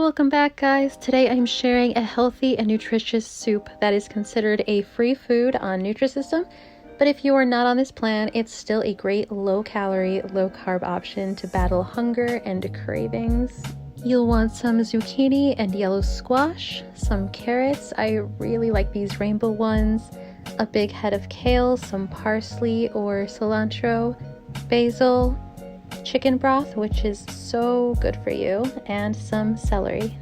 welcome back, guys. Today I'm sharing a healthy and nutritious soup that is considered a free food on Nutrisystem, but if you are not on this plan, it's still a great low-calorie, low-carb option to battle hunger and cravings. You'll want some zucchini and yellow squash, some carrots, I really like these rainbow ones, a big head of kale, some parsley or cilantro, basil, chicken broth, which is so good for you, and some celery.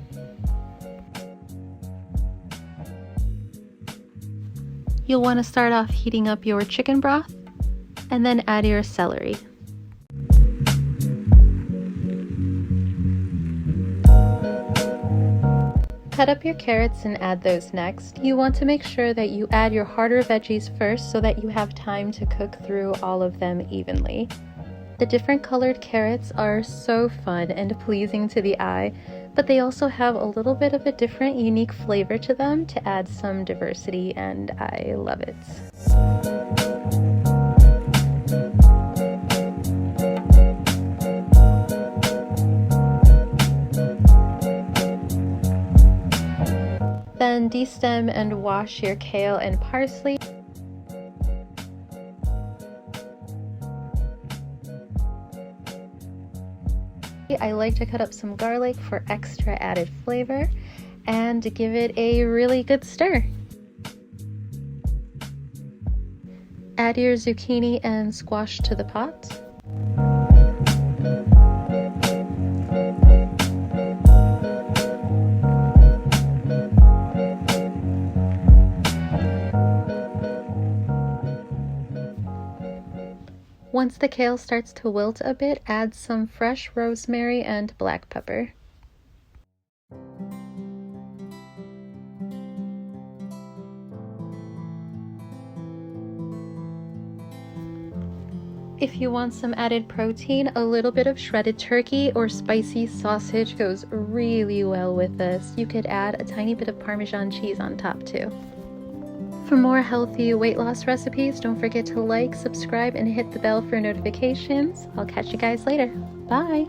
You'll want to start off heating up your chicken broth and then add your celery. Cut up your carrots and add those next. You want to make sure that you add your harder veggies first so that you have time to cook through all of them evenly. The different colored carrots are so fun and pleasing to the eye, but they also have a little bit of a different, unique flavor to them to add some diversity, and I love it. Then destem and wash your kale and parsley. I like to cut up some garlic for extra added flavor and give it a really good stir. Add your zucchini and squash to the pot. Once the kale starts to wilt a bit, add some fresh rosemary and black pepper. If you want some added protein, a little bit of shredded turkey or spicy sausage goes really well with this. You could add a tiny bit of Parmesan cheese on top too. For more healthy weight loss recipes, don't forget to like, subscribe, and hit the bell for notifications. I'll catch you guys later. Bye!